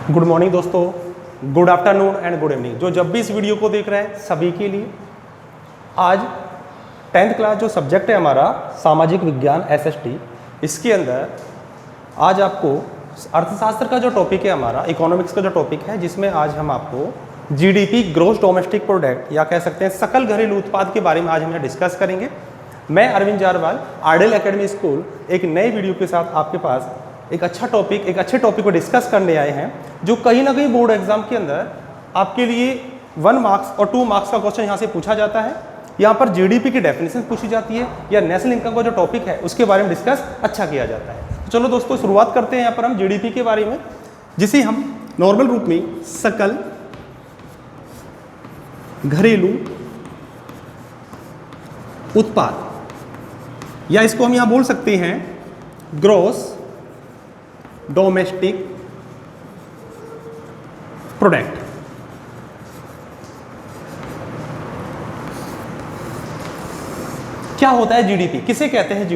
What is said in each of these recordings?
Good morning दोस्तों, good afternoon and good evening. जो जब भी इस वीडियो को देख रहे हैं सभी के लिए आज 10th क्लास जो सब्जेक्ट है हमारा सामाजिक विज्ञान SST, इसके अंदर आज आपको अर्थशास्त्र का जो टॉपिक है हमारा इकोनॉमिक्स का जो टॉपिक है, जिसमें आज हम आपको GDP ग्रोस डोमेस्टिक प्रोडक्ट या कह सकते हैं सकल घरेलू उत्पाद के बारे में आज हम डिस्कस करेंगे। मैं Arvind Jarwal ideal academy school एक नए वीडियो के साथ आपके पास एक अच्छे टॉपिक को डिस्कस करने आए हैं, जो कहीं ना कहीं बोर्ड एग्जाम के अंदर आपके लिए 1 मार्क्स और 2 मार्क्स का क्वेश्चन यहाँ से पूछा जाता है। यहाँ पर GDP की डेफिनेशन पूछी जाती है या नेशनल इनकम का जो टॉपिक है उसके बारे में डिस्कस अच्छा किया जाता है। तो चलो दोस्तों शुरुआत करते हैं यहाँ पर हम GDP के बारे में, जिसे हम नॉर्मल रूप में सकल घरेलू उत्पाद या इसको हम यहाँ बोल सकते हैं ग्रोस डोमेस्टिक प्रोडक्ट। क्या होता है GDP, किसे कहते हैं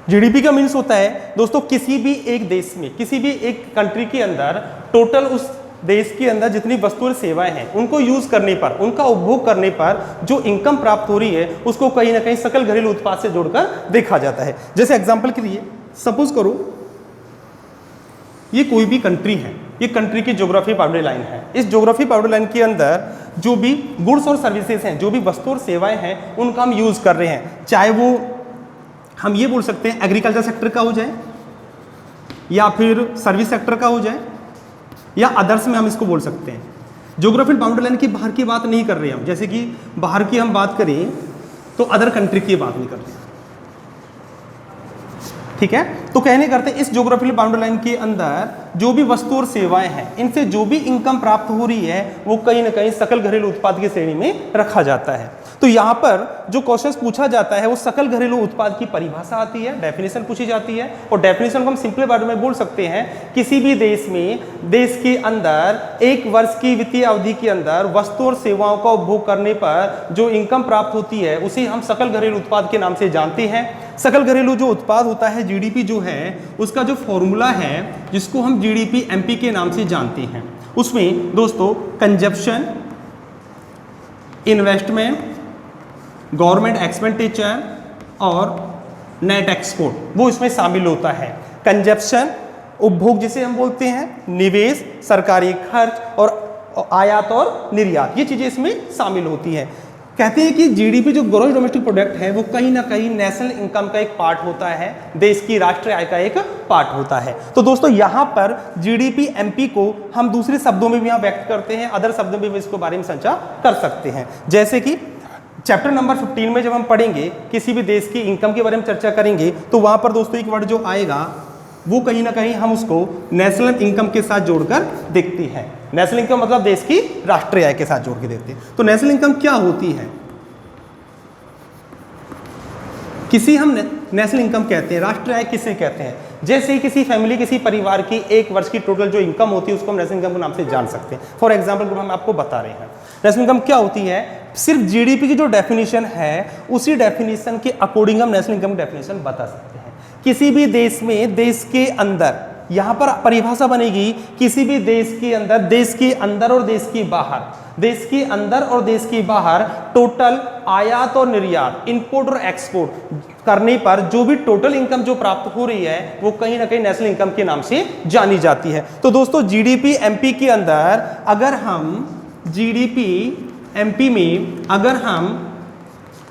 GDP का मीन्स होता है दोस्तों किसी भी एक देश में, किसी भी एक कंट्री के अंदर टोटल उस देश के अंदर जितनी वस्तु और सेवाएं हैं उनको यूज करने पर, उनका उपभोग करने पर जो इनकम प्राप्त हो रही है उसको कहीं ना कहीं सकल घरेलू उत्पाद से जोड़कर देखा जाता है। जैसे एग्जांपल के लिए सपोज करो ये कोई भी कंट्री है, ये कंट्री की ज्योग्राफी बाउंड्री लाइन है। इस ज्योग्राफी बाउंड्री लाइन के अंदर जो भी गुड्स और सर्विसेज हैं, जो भी वस्तु और सेवाएं हैं उनका हम यूज कर रहे हैं, चाहे वो हम ये बोल सकते हैं एग्रीकल्चर सेक्टर का हो जाए या फिर सर्विस सेक्टर का हो जाए या अदर्स में हम इसको बोल सकते हैं। ज्योग्राफिकल बाउंड्री लाइन की बाहर की बात नहीं कर रहे हम, जैसे कि बाहर की हम बात करें तो अदर कंट्री की बात नहीं कर रहे हैं, ठीक है। तो कहने करते हैं इस ज्योग्राफिकल बाउंड्री लाइन के अंदर जो भी वस्तु और सेवाएं हैं इनसे जो भी इनकम प्राप्त हो रही है वो कहीं ना कहीं सकल घरेलू उत्पाद की श्रेणी में रखा जाता है। तो यहाँ पर जो क्वेश्चन पूछा जाता है वो सकल घरेलू उत्पाद की परिभाषा आती है, डेफिनेशन पूछी जाती है, और डेफिनेशन को हम सिंपल वर्ड में बोल सकते हैं किसी भी देश में, देश के अंदर एक वर्ष की वित्तीय अवधि के अंदर वस्तु और सेवाओं का उपभोग करने पर जो इनकम प्राप्त होती है उसे हम सकल घरेलू उत्पाद के नाम से जानते हैं। सकल घरेलू जो उत्पाद होता है GDP जो है उसका जो फॉर्मूला है जिसको हम GDP MP के नाम से जानते हैं, उसमें दोस्तों कंजप्शन, इन्वेस्टमेंट, गवर्नमेंट एक्सपेंडिचर और नेट एक्सपोर्ट वो इसमें शामिल होता है। कंजप्शन उपभोग जिसे हम बोलते हैं, निवेश, सरकारी खर्च और आयात और निर्यात, ये चीजें इसमें शामिल होती हैं। कहते हैं कि GDP जो ग्रोस डोमेस्टिक प्रोडक्ट है वो कहीं ना कहीं नेशनल इनकम का एक पार्ट होता है, देश की राष्ट्रीय आय का एक पार्ट होता है। तो दोस्तों यहाँ पर GDP MP को हम दूसरे शब्दों में भी यहाँ व्यक्त करते हैं, अदर शब्दों में भी इसको बारे में चर्चा कर सकते हैं। जैसे कि चैप्टर नंबर 15 में जब हम पढ़ेंगे किसी भी देश की इनकम के बारे में चर्चा करेंगे तो वहां पर दोस्तों एक वर्ड जो आएगा वो कहीं ना कहीं हम उसको नेशनल इनकम के साथ जोड़कर देखते हैं। नेशनल इनकम मतलब देश की राष्ट्रीय आय के साथ जोड़ के देखते हैं। तो नेशनल इनकम क्या होती है, किसी हम नेशनल इनकम कहते हैं, राष्ट्रीय आय किसे कहते हैं। जैसे किसी फैमिली, किसी परिवार की एक वर्ष की टोटल जो इनकम होती है उसको हम नेशनल इनकम के नाम से जान सकते हैं। फॉर एग्जाम्पल हम आपको बता रहे हैं नेशनल इनकम क्या होती है, सिर्फ GDP की जो डेफिनेशन है उसी डेफिनेशन के अकॉर्डिंग हम नेशनल इनकम डेफिनेशन बता सकते हैं। किसी भी देश में, देश के अंदर, यहाँ पर परिभाषा बनेगी किसी भी देश के अंदर, देश के अंदर और देश के बाहर, देश के अंदर और देश के बाहर टोटल आयात और निर्यात, इंपोर्ट और एक्सपोर्ट करने पर जो भी टोटल इनकम जो प्राप्त हो रही है वो कहीं ना कहीं नेशनल इनकम के नाम से जानी जाती है। तो दोस्तों GDP MP के अंदर अगर हम GDP MP में अगर हम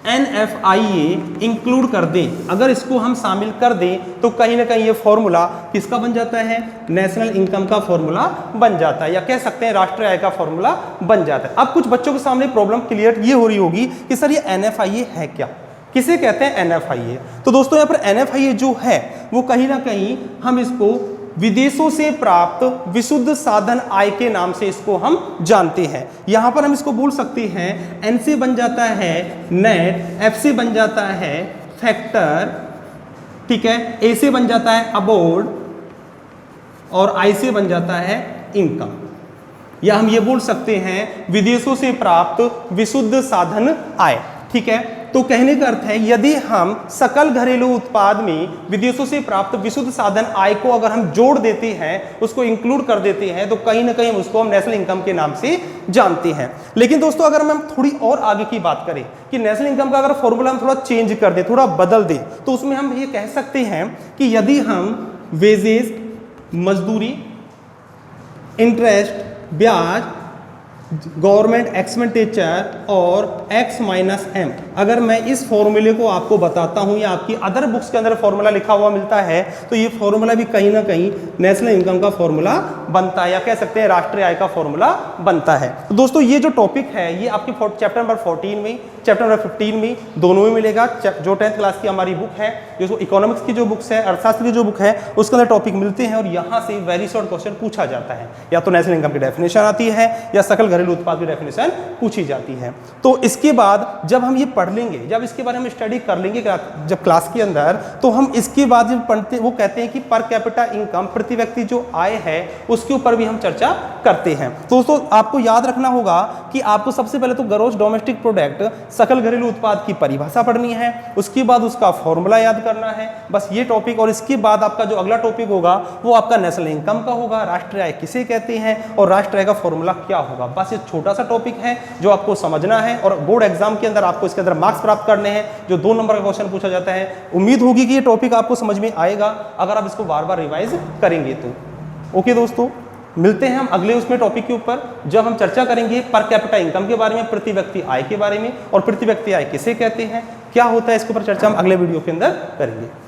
NFIA इंक्लूड कर दें, अगर इसको हम शामिल कर दें तो कहीं ना कहीं ये फॉर्मूला किसका बन जाता है, नेशनल इनकम का फॉर्मूला बन जाता है, या कह सकते हैं राष्ट्रीय आय का फॉर्मूला बन जाता है। अब कुछ बच्चों के सामने प्रॉब्लम क्लियर ये हो रही होगी कि सर ये NFIA है क्या, किसे कहते हैं NFIA। तो दोस्तों यहाँ पर NFIA जो है वो कहीं ना कहीं हम इसको विदेशों से प्राप्त विशुद्ध साधन आय के नाम से इसको हम जानते हैं। यहां पर हम इसको बोल सकते हैं N से बन जाता है नेट, F से बन जाता है फैक्टर, ठीक है, A से बन जाता है अबोर्ड और I से बन जाता है इनकम। या हम ये बोल सकते हैं विदेशों से प्राप्त विशुद्ध साधन आय, ठीक है। तो कहने का अर्थ है यदि हम सकल घरेलू उत्पाद में विदेशों से प्राप्त विशुद्ध साधन आय को अगर हम जोड़ देते हैं, उसको इंक्लूड कर देते हैं, तो कहीं ना कहीं उसको हम नेशनल इनकम के नाम से जानते हैं। लेकिन दोस्तों अगर हम थोड़ी और आगे की बात करें कि नेशनल इनकम का अगर फॉर्मूला हम थोड़ा चेंज कर दें, थोड़ा बदल दें, तो उसमें हम ये कह सकते हैं कि यदि हम वेजेस, मजदूरी, इंटरेस्ट, ब्याज, गवर्नमेंट एक्सपेंडिचर और x माइनस एम, अगर मैं इस फॉर्मूले को आपको बताता हूं या आपकी अदर बुक्स के अंदर फॉर्मूला लिखा हुआ मिलता है, तो ये फॉर्मूला भी कहीं ना कहीं नेशनल इनकम का फॉर्मूला बनता है, या कह सकते हैं राष्ट्रीय आय का फॉर्मूला बनता है। तो दोस्तों ये जो टॉपिक है ये आपके चैप्टर नंबर 14 में, चैप्टर नंबर 15 में, दोनों में मिलेगा। जो 10th क्लास की हमारी बुक है, जो इकोनॉमिक्स की जो बुक्स है, अर्थशास्त्र की जो बुक है, उसके अंदर टॉपिक मिलते हैं और यहाँ से वेरी शॉर्ट क्वेश्चन पूछा जाता है। या तो नेशनल इनकम की डेफिनेशन आती है या सकल घरेलू उत्पाद की डेफिनेशन पूछी जाती है। तो इसके बाद जब हम ये पढ़ लेंगे, जब इसके बारे में स्टडी कर लेंगे जब क्लास के अंदर, तो हम इसके बाद जब पढ़ते, वो कहते हैं कि पर कैपिटा इनकम, प्रति व्यक्ति जो आय है उसके ऊपर भी हम चर्चा करते हैं। तो दोस्तों आपको याद रखना होगा कि आपको सबसे पहले तो ग्रॉस डोमेस्टिक प्रोडक्ट, सकल घरेलू उत्पाद की परिभाषा पढ़नी है, उसके बाद उसका फॉर्मूला याद करना है, बस ये टॉपिक। और इसके बाद आपका जो अगला टॉपिक होगा वो आपका नेशनल इनकम का होगा, राष्ट्रीय आय किसे कहते हैं और राष्ट्रीय आय का फॉर्मूला क्या होगा। बस ये छोटा सा टॉपिक है जो आपको समझना है और बोर्ड एग्जाम के अंदर आपको इसके अंदर मार्क्स प्राप्त करने हैं, जो 2 नंबर का क्वेश्चन पूछा जाता है। उम्मीद होगी कि ये टॉपिक आपको समझ में आएगा अगर आप इसको बार बार रिवाइज करेंगे तो। ओके दोस्तों, मिलते हैं हम अगले उसमें टॉपिक के ऊपर जब हम चर्चा करेंगे पर कैपिटा इनकम के बारे में, प्रति व्यक्ति आय के बारे में, और प्रति व्यक्ति आय किसे कहते हैं, क्या होता है, इसके ऊपर चर्चा हम अगले वीडियो के अंदर करेंगे।